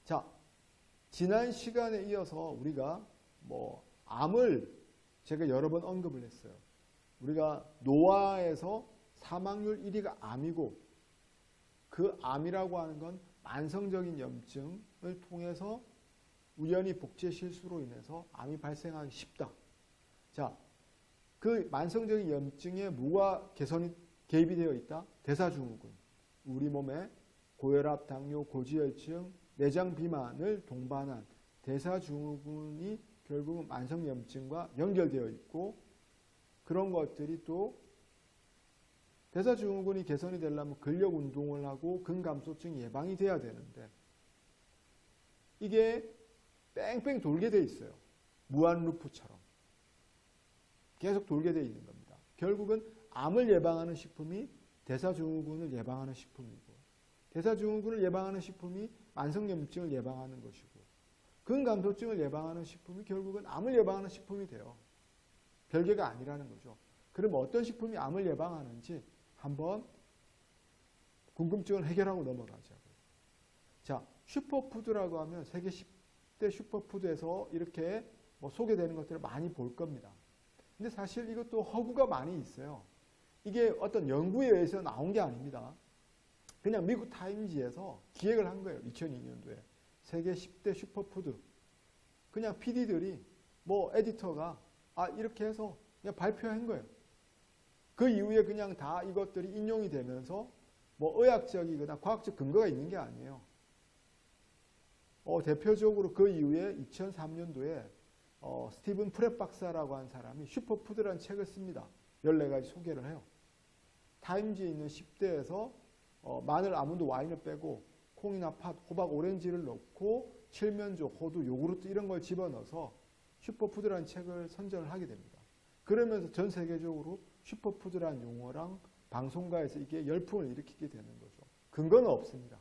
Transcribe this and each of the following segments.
자, 지난 시간에 이어서 우리가 암을 제가 여러 번 언급을 했어요. 우리가 노화에서 사망률 1위가 암이고 그 암이라고 하는 건 만성적인 염증을 통해서 우연히 복제 실수로 인해서 암이 발생하기 쉽다. 자, 그 만성적인 염증에 뭐가 개입이 되어 있다? 대사증후군. 우리 몸에 고혈압, 당뇨, 고지혈증, 내장 비만을 동반한 대사증후군이 결국은 만성염증과 연결되어 있고 그런 것들이 또 대사증후군이 개선이 되려면 근력 운동을 하고 근감소증 예방이 돼야 되는데 이게 뺑뺑 돌게 돼 있어요. 무한 루프처럼. 계속 돌게 돼 있는 겁니다. 결국은 암을 예방하는 식품이 대사증후군을 예방하는 식품이고 대사증후군을 예방하는 식품이 만성염증을 예방하는 것이고 근감소증을 예방하는 식품이 결국은 암을 예방하는 식품이 돼요. 별개가 아니라는 거죠. 그럼 어떤 식품이 암을 예방하는지 한번 궁금증을 해결하고 넘어가자고요. 자, 슈퍼푸드라고 하면 세계 10대 슈퍼푸드에서 이렇게 소개되는 것들을 많이 볼 겁니다. 근데 사실 이것도 허구가 많이 있어요. 이게 어떤 연구에 의해서 나온 게 아닙니다. 그냥 미국 타임지에서 기획을 한 거예요. 2002년도에. 세계 10대 슈퍼푸드. 그냥 PD들이 에디터가 이렇게 해서 그냥 발표한 거예요. 그 이후에 그냥 다 이것들이 인용이 되면서 의학적이거나 과학적 근거가 있는 게 아니에요. 대표적으로 그 이후에 2003년도에 스티븐 프렛 박사라고 한 사람이 슈퍼푸드라는 책을 씁니다. 14가지 소개를 해요. 타임지에 있는 10대에서 마늘, 아몬드, 와인을 빼고 콩이나 팥, 호박, 오렌지를 넣고 칠면조, 호두, 요구르트 이런 걸 집어넣어서 슈퍼푸드라는 책을 선전을 하게 됩니다. 그러면서 전 세계적으로 슈퍼푸드라는 용어랑 방송가에서 이게 열풍을 일으키게 되는 거죠. 근거는 없습니다.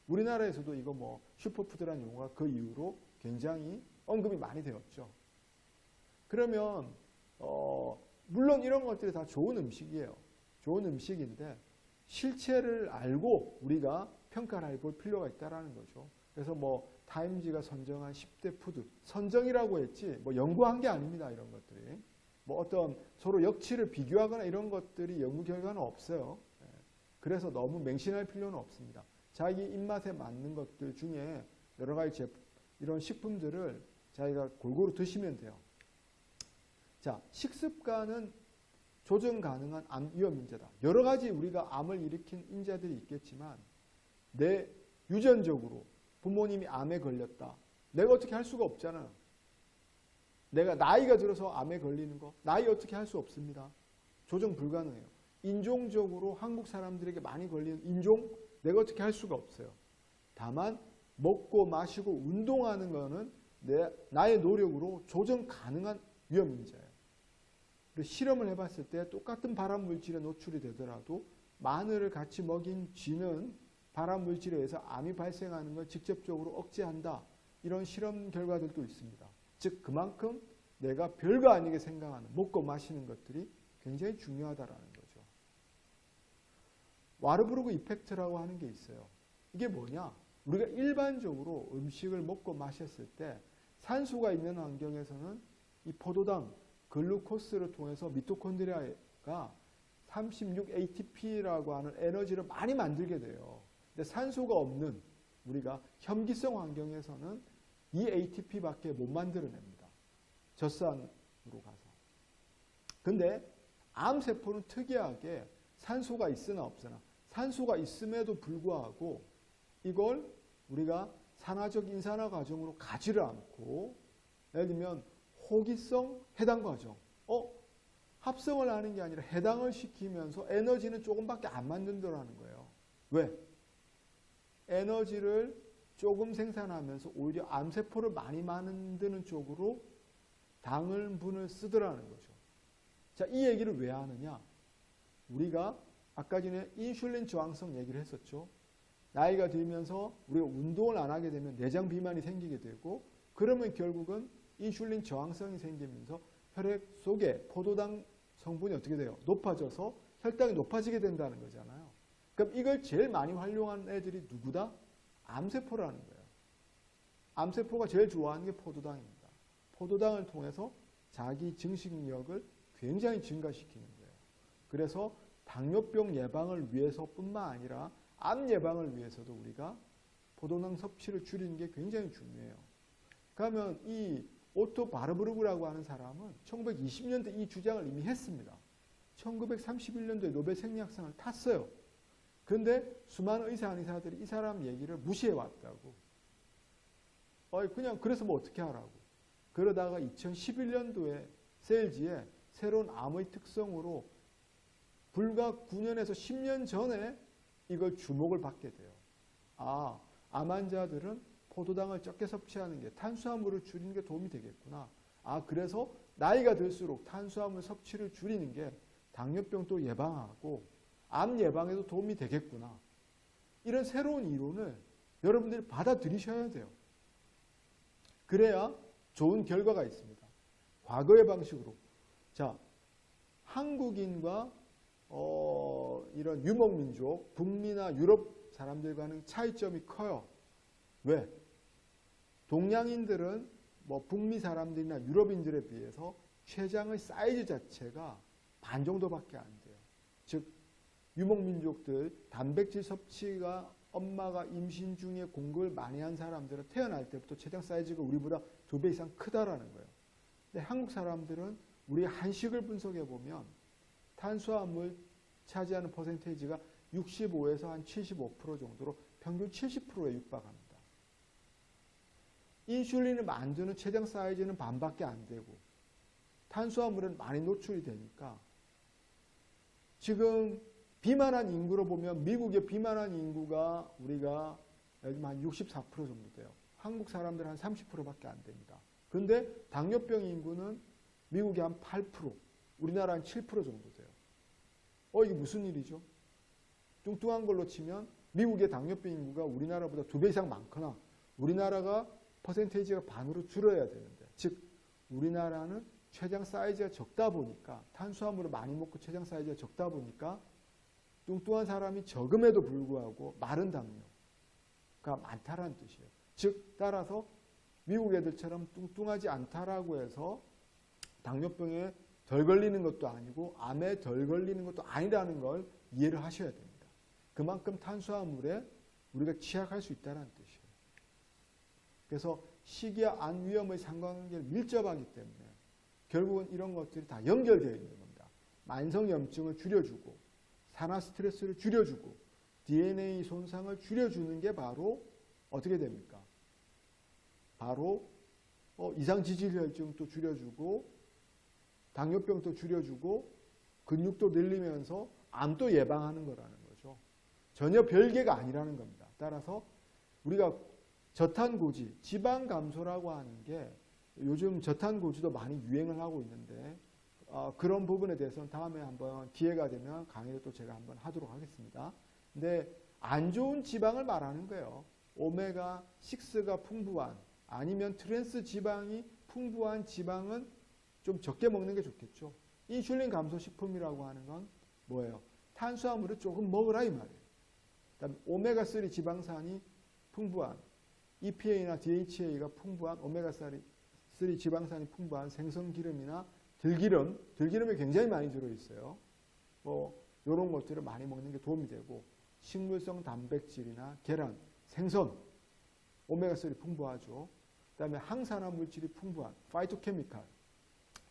우리나라에서도 이거 슈퍼푸드라는 용어가 그 이후로 굉장히 언급이 많이 되었죠. 그러면 물론 이런 것들이 다 좋은 음식이에요. 좋은 음식인데 실체를 알고 우리가 평가를 해볼 필요가 있다는 거죠. 그래서 타임지가 선정한 10대 푸드, 선정이라고 했지 연구한 게 아닙니다. 이런 것들이. 어떤 서로 역치를 비교하거나 이런 것들이 연구 결과는 없어요. 그래서 너무 맹신할 필요는 없습니다. 자기 입맛에 맞는 것들 중에 여러 가지 이런 식품들을 자기가 골고루 드시면 돼요. 자, 식습관은 조정 가능한 암 위험 인자다. 여러 가지 우리가 암을 일으킨 인자들이 있겠지만 내 유전적으로 부모님이 암에 걸렸다. 내가 어떻게 할 수가 없잖아요. 내가 나이가 들어서 암에 걸리는 거 나이 어떻게 할 수 없습니다. 조정 불가능해요. 인종적으로 한국 사람들에게 많이 걸리는 인종 내가 어떻게 할 수가 없어요. 다만 먹고 마시고 운동하는 거는 나의 노력으로 조정 가능한 위험 인자예요. 실험을 해봤을 때 똑같은 발암 물질에 노출이 되더라도 마늘을 같이 먹인 쥐는 발암 물질에 의해서 암이 발생하는 걸 직접적으로 억제한다. 이런 실험 결과들도 있습니다. 즉 그만큼 내가 별거 아니게 생각하는 먹고 마시는 것들이 굉장히 중요하다라는 거죠. 와르부르그 이펙트라고 하는 게 있어요. 이게 뭐냐? 우리가 일반적으로 음식을 먹고 마셨을 때 산소가 있는 환경에서는 이 포도당, 글루코스를 통해서 미토콘드리아가 36ATP라고 하는 에너지를 많이 만들게 돼요. 근데 산소가 없는 우리가 현기성 환경에서는 이 ATP밖에 못 만들어냅니다. 젖산으로 가서. 근데 암세포는 특이하게 산소가 있으나 없으나 산소가 있음에도 불구하고 이걸 우리가 산화적 인산화 과정으로 가지를 않고 예를 들면 호기성 해당 과정. 합성을 하는 게 아니라 해당을 시키면서 에너지는 조금밖에 안 만든다는 거예요. 왜? 에너지를 조금 생산하면서 오히려 암세포를 많이 만드는 쪽으로 당분을 쓰더라는 거죠. 자, 이 얘기를 왜 하느냐? 우리가 아까 전에 인슐린 저항성 얘기를 했었죠. 나이가 들면서 우리가 운동을 안 하게 되면 내장 비만이 생기게 되고 그러면 결국은 인슐린 저항성이 생기면서 혈액 속에 포도당 성분이 어떻게 돼요? 높아져서 혈당이 높아지게 된다는 거잖아요. 그럼 이걸 제일 많이 활용한 애들이 누구다? 암세포라는 거예요. 암세포가 제일 좋아하는 게 포도당입니다. 포도당을 통해서 자기 증식력을 굉장히 증가시키는 거예요. 그래서 당뇨병 예방을 위해서뿐만 아니라 암 예방을 위해서도 우리가 포도당 섭취를 줄이는 게 굉장히 중요해요. 그러면 이 오토 바르부르크라고 하는 사람은 1920년대 이 주장을 이미 했습니다. 1931년도에 노벨 생리학상을 탔어요. 그런데 수많은 의사 한의사들이 이 사람 얘기를 무시해 왔다고. 그냥 그래서 뭐 어떻게 하라고. 그러다가 2011년도에 세일즈에 새로운 암의 특성으로 불과 9년에서 10년 전에 이걸 주목을 받게 돼요. 암 환자들은 포도당을 적게 섭취하는 게 탄수화물을 줄이는 게 도움이 되겠구나. 그래서 나이가 들수록 탄수화물 섭취를 줄이는 게 당뇨병도 예방하고 암 예방에도 도움이 되겠구나. 이런 새로운 이론을 여러분들이 받아들이셔야 돼요. 그래야 좋은 결과가 있습니다. 과거의 방식으로. 자, 한국인과 이런 유목민족, 북미나 유럽 사람들과는 차이점이 커요. 왜? 동양인들은 뭐 북미 사람들이나 유럽인들에 비해서 췌장의 사이즈 자체가 반 정도밖에 안 돼요. 즉 유목민족들 단백질 섭취가 엄마가 임신 중에 공급을 많이 한 사람들은 태어날 때부터 췌장 사이즈가 우리보다 2배 이상 크다라는 거예요. 근데 한국 사람들은 우리 한식을 분석해 보면 탄수화물 차지하는 퍼센테이지가 65에서 한 75% 정도로 평균 70%에 육박합니다. 인슐린을 만드는 췌장 사이즈는 반밖에 안 되고 탄수화물은 많이 노출이 되니까 지금 비만한 인구로 보면 미국의 비만한 인구가 우리가 요즘 한 64% 정도 돼요. 한국 사람들 한 30%밖에 안 됩니다. 그런데 당뇨병 인구는 미국이 한 8%, 우리나라 한 7% 정도 돼요. 이게 무슨 일이죠? 뚱뚱한 걸로 치면 미국의 당뇨병 인구가 우리나라보다 2배 이상 많거나 우리나라가 퍼센테이지가 반으로 줄어야 되는데, 즉 우리나라는 췌장 사이즈가 적다 보니까 탄수화물을 많이 먹고 췌장 사이즈가 적다 보니까 뚱뚱한 사람이 적음에도 불구하고 마른 당뇨가 많다라는 뜻이에요. 즉 따라서 미국 애들처럼 뚱뚱하지 않다라고 해서 당뇨병에 덜 걸리는 것도 아니고 암에 덜 걸리는 것도 아니라는 걸 이해를 하셔야 됩니다. 그만큼 탄수화물에 우리가 취약할 수 있다는 뜻이에요. 그래서 식이와 안 위험의 상관관계를 밀접하기 때문에 결국은 이런 것들이 다 연결되어 있는 겁니다. 만성염증을 줄여주고 산화 스트레스를 줄여주고 DNA 손상을 줄여주는 게 바로 어떻게 됩니까? 바로 이상지질혈증도 줄여주고 당뇨병도 줄여주고 근육도 늘리면서 암도 예방하는 거라는 거죠. 전혀 별개가 아니라는 겁니다. 따라서 우리가 저탄고지, 지방 감소라고 하는 게 요즘 저탄고지도 많이 유행을 하고 있는데 그런 부분에 대해서는 다음에 한번 기회가 되면 강의를 또 제가 한번 하도록 하겠습니다. 근데 안 좋은 지방을 말하는 거예요. 오메가6가 풍부한 아니면 트랜스 지방이 풍부한 지방은 좀 적게 먹는 게 좋겠죠. 인슐린 감소 식품이라고 하는 건 뭐예요? 탄수화물을 조금 먹으라 이 말이에요. 그다음에 오메가3 지방산이 풍부한 EPA나 DHA가 풍부한 오메가3 지방산이 풍부한 생선기름이나 들기름에 굉장히 많이 들어있어요. 이런 것들을 많이 먹는 게 도움이 되고 식물성 단백질이나 계란, 생선, 오메가3 풍부하죠. 그 다음에 항산화 물질이 풍부한 파이토케미칼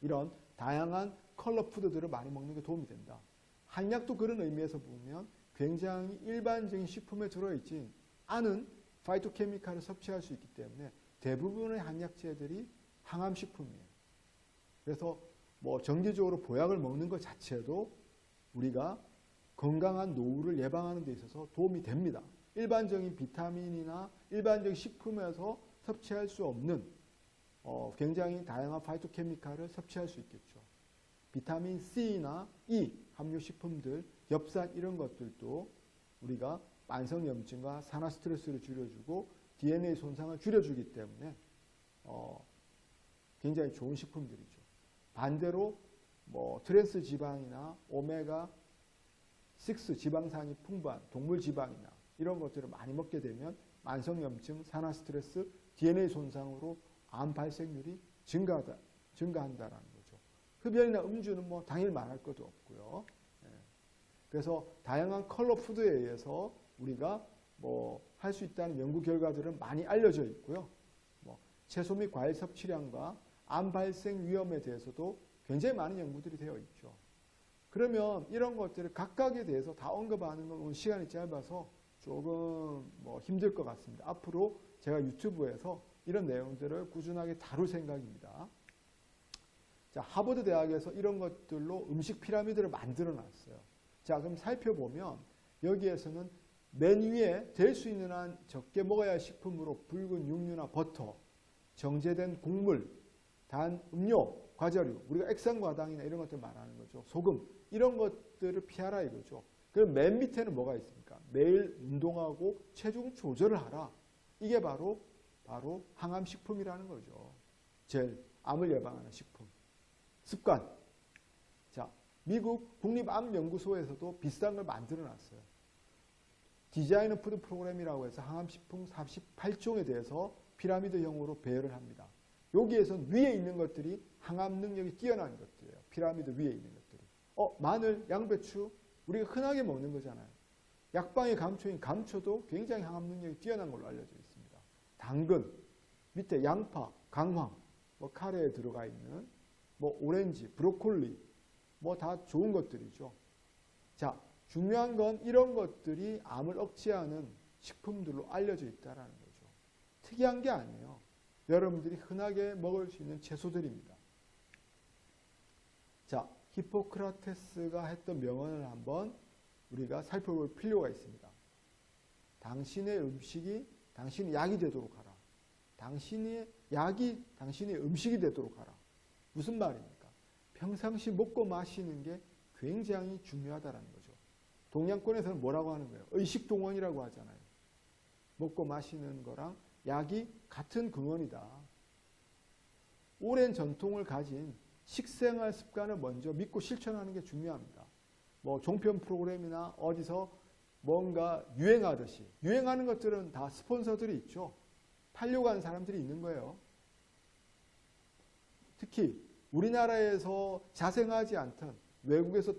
이런 다양한 컬러 푸드들을 많이 먹는 게 도움이 된다. 한약도 그런 의미에서 보면 굉장히 일반적인 식품에 들어있지 않은 파이토케미칼을 섭취할 수 있기 때문에 대부분의 한약재들이 항암식품이에요. 그래서 정기적으로 보약을 먹는 것 자체도 우리가 건강한 노후를 예방하는 데 있어서 도움이 됩니다. 일반적인 비타민이나 일반적인 식품에서 섭취할 수 없는 굉장히 다양한 파이토케미칼을 섭취할 수 있겠죠. 비타민 C나 E 함유 식품들, 엽산 이런 것들도 우리가 만성염증과 산화 스트레스를 줄여주고 DNA 손상을 줄여주기 때문에 굉장히 좋은 식품들이죠. 반대로 트랜스 지방이나 오메가6 지방산이 풍부한 동물 지방이나 이런 것들을 많이 먹게 되면 만성염증, 산화 스트레스, DNA 손상으로 암 발생률이 증가한다라는 거죠. 흡연이나 음주는 뭐 당연히 말할 것도 없고요. 그래서 다양한 컬러 푸드에 의해서 우리가 뭐 할 수 있다는 연구 결과들은 많이 알려져 있고요. 뭐 채소 및 과일 섭취량과 암 발생 위험에 대해서도 굉장히 많은 연구들이 되어 있죠. 그러면 이런 것들을 각각에 대해서 다 언급하는 건 오늘 시간이 짧아서 조금 뭐 힘들 것 같습니다. 앞으로 제가 유튜브에서 이런 내용들을 꾸준하게 다룰 생각입니다. 자, 하버드 대학에서 이런 것들로 음식 피라미드를 만들어 놨어요. 자, 그럼 살펴보면 여기에서는 맨 위에 될 수 있는 한 적게 먹어야 할 식품으로 붉은 육류나 버터, 정제된 곡물, 단, 음료, 과자류, 우리가 액상과당이나 이런 것들 말하는 거죠. 소금, 이런 것들을 피하라 이거죠. 그럼 맨 밑에는 뭐가 있습니까? 매일 운동하고 체중 조절을 하라. 이게 바로 항암식품이라는 거죠. 제일 암을 예방하는 식품. 습관. 자, 미국 국립암연구소에서도 비슷한 걸 만들어 놨어요. 디자이너 푸드 프로그램이라고 해서 항암식품 48종에 대해서 피라미드형으로 배열을 합니다. 여기에선 위에 있는 것들이 항암 능력이 뛰어난 것들이에요. 피라미드 위에 있는 것들이. 마늘, 양배추, 우리가 흔하게 먹는 거잖아요. 약방의 감초인 감초도 굉장히 항암 능력이 뛰어난 걸로 알려져 있습니다. 당근, 밑에 양파, 강황, 뭐 카레에 들어가 있는 뭐 오렌지, 브로콜리, 뭐 다 좋은 것들이죠. 자, 중요한 건 이런 것들이 암을 억제하는 식품들로 알려져 있다는 거죠. 특이한 게 아니에요. 여러분들이 흔하게 먹을 수 있는 채소들입니다. 자, 히포크라테스가 했던 명언을 한번 우리가 살펴볼 필요가 있습니다. 당신의 음식이 당신의 약이 되도록 하라. 당신의 약이 당신의 음식이 되도록 하라. 무슨 말입니까? 평상시 먹고 마시는 게 굉장히 중요하다는 거죠. 동양권에서는 뭐라고 하는 거예요? 의식동원이라고 하잖아요. 먹고 마시는 거랑 약이 같은 근원이다. 오랜 전통을 가진 식생활 습관을 먼저 믿고 실천하는 게 중요합니다. 뭐 종편 프로그램이나 어디서 뭔가 유행하듯이 유행하는 것들은 다 스폰서들이 있죠. 팔려고 하는 사람들이 있는 거예요. 특히 우리나라에서 자생하지 않던 외국에서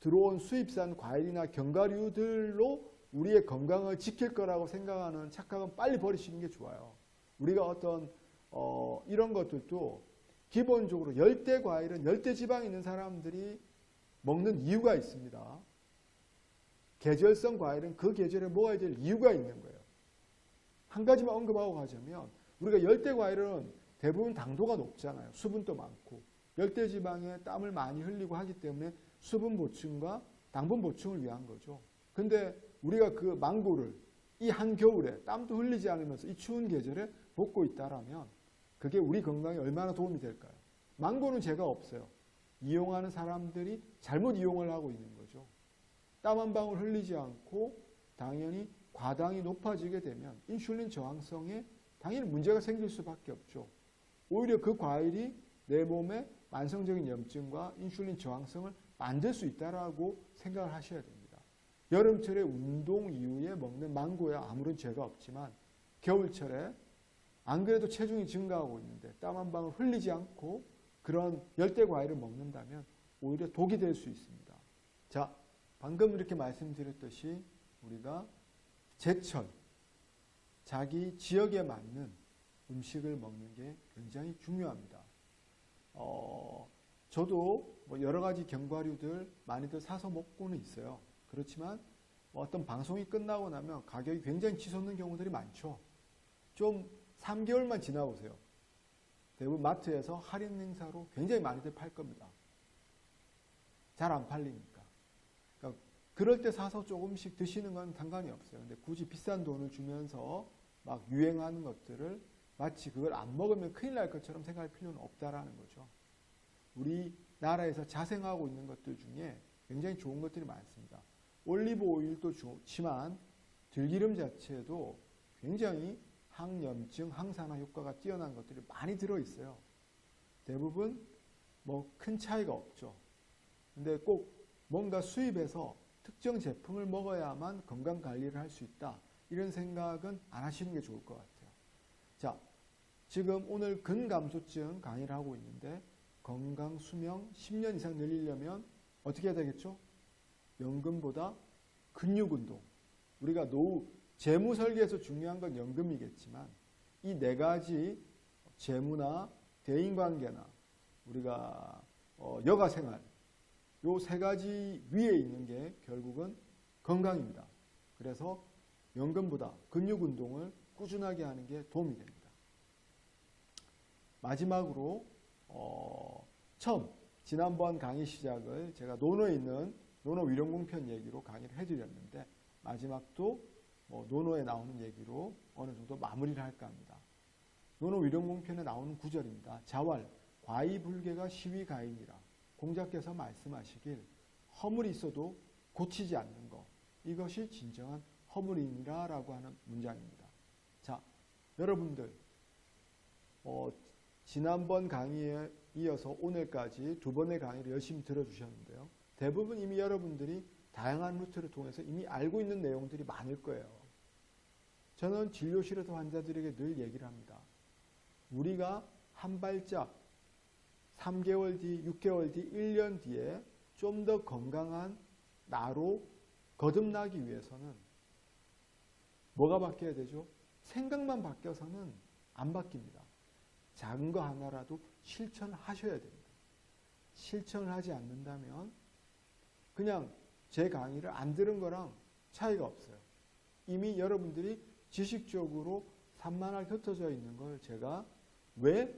들어온 수입산 과일이나 견과류들로 우리의 건강을 지킬 거라고 생각하는 착각은 빨리 버리시는 게 좋아요. 우리가 어떤 이런 것들도 기본적으로 열대 과일은 열대 지방이 있는 사람들이 먹는 이유가 있습니다. 계절성 과일은 그 계절에 먹어야 될 이유가 있는 거예요. 한 가지만 언급하고 가자면 우리가 열대 과일은 대부분 당도가 높잖아요. 수분도 많고 열대 지방에 땀을 많이 흘리고 하기 때문에 수분 보충과 당분 보충을 위한 거죠. 근데 우리가 그 망고를 이 한겨울에 땀도 흘리지 않으면서 이 추운 계절에 먹고 있다라면 그게 우리 건강에 얼마나 도움이 될까요? 망고는 죄가 없어요. 이용하는 사람들이 잘못 이용을 하고 있는 거죠. 땀 한 방울 흘리지 않고 당연히 과당이 높아지게 되면 인슐린 저항성에 당연히 문제가 생길 수밖에 없죠. 오히려 그 과일이 내 몸에 만성적인 염증과 인슐린 저항성을 만들 수 있다라고 생각을 하셔야 됩니다. 여름철에 운동 이후에 먹는 망고야 아무런 죄가 없지만 겨울철에 안 그래도 체중이 증가하고 있는데 땀 한 방울 흘리지 않고 그런 열대 과일을 먹는다면 오히려 독이 될 수 있습니다. 자, 방금 이렇게 말씀드렸듯이 우리가 제철, 자기 지역에 맞는 음식을 먹는 게 굉장히 중요합니다. 저도 뭐 여러 가지 견과류들 많이들 사서 먹고는 있어요. 그렇지만 어떤 방송이 끝나고 나면 가격이 굉장히 치솟는 경우들이 많죠. 좀 3개월만 지나보세요. 대부분 마트에서 할인 행사로 굉장히 많이들 팔 겁니다. 잘 안 팔리니까. 그러니까 그럴 때 사서 조금씩 드시는 건 상관이 없어요. 근데 굳이 비싼 돈을 주면서 막 유행하는 것들을 마치 그걸 안 먹으면 큰일 날 것처럼 생각할 필요는 없다라는 거죠. 우리나라에서 자생하고 있는 것들 중에 굉장히 좋은 것들이 많습니다. 올리브 오일도 좋지만 들기름 자체도 굉장히 항염증, 항산화 효과가 뛰어난 것들이 많이 들어있어요. 대부분 뭐 큰 차이가 없죠. 근데 꼭 뭔가 수입해서 특정 제품을 먹어야만 건강 관리를 할 수 있다. 이런 생각은 안 하시는 게 좋을 것 같아요. 자, 지금 오늘 근감소증 강의를 하고 있는데 건강 수명 10년 이상 늘리려면 어떻게 해야 되겠죠? 연금보다 근육 운동. 우리가 노후 재무 설계에서 중요한 건 연금이겠지만 이 네 가지 재무나 대인관계나 우리가 여가 생활 요 세 가지 위에 있는 게 결국은 건강입니다. 그래서 연금보다 근육 운동을 꾸준하게 하는 게 도움이 됩니다. 마지막으로 처음 지난번 강의 시작을 제가 노노에 있는 노노 위령공편 얘기로 강의를 해드렸는데 마지막도 노노에 나오는 얘기로 어느 정도 마무리를 할까 합니다. 노노 위령공편에 나오는 구절입니다. 자왈 과이불개가 시위가인이라 공자께서 말씀하시길 허물이 있어도 고치지 않는 것 이것이 진정한 허물이니라 라고 하는 문장입니다. 자, 여러분들 지난번 강의에 이어서 오늘까지 두 번의 강의를 열심히 들어주셨는데요. 대부분 이미 여러분들이 다양한 루트를 통해서 이미 알고 있는 내용들이 많을 거예요. 저는 진료실에서 환자들에게 늘 얘기를 합니다. 우리가 한 발짝 3개월 뒤, 6개월 뒤, 1년 뒤에 좀 더 건강한 나로 거듭나기 위해서는 뭐가 바뀌어야 되죠? 생각만 바뀌어서는 안 바뀝니다. 작은 거 하나라도 실천하셔야 됩니다. 실천을 하지 않는다면 그냥 제 강의를 안 들은 거랑 차이가 없어요. 이미 여러분들이 지식적으로 산만하게 흩어져 있는 걸 제가 왜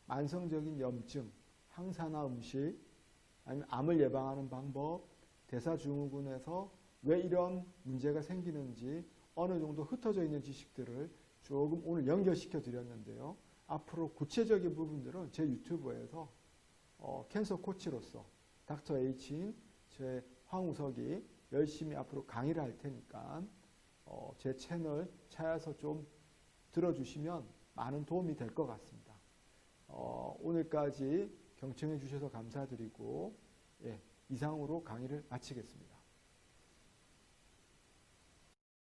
만성적인 염증, 항산화 음식, 아니면 암을 예방하는 방법, 대사증후군에서 왜 이런 문제가 생기는지 어느 정도 흩어져 있는 지식들을 조금 오늘 연결시켜 드렸는데요. 앞으로 구체적인 부분들은 제 유튜브에서 캔서 코치로서 닥터 H인 제 황우석이 열심히 앞으로 강의를 할 테니까 제 채널 찾아서 좀 들어주시면 많은 도움이 될 것 같습니다. 오늘까지 경청해 주셔서 감사드리고 이상으로 강의를 마치겠습니다.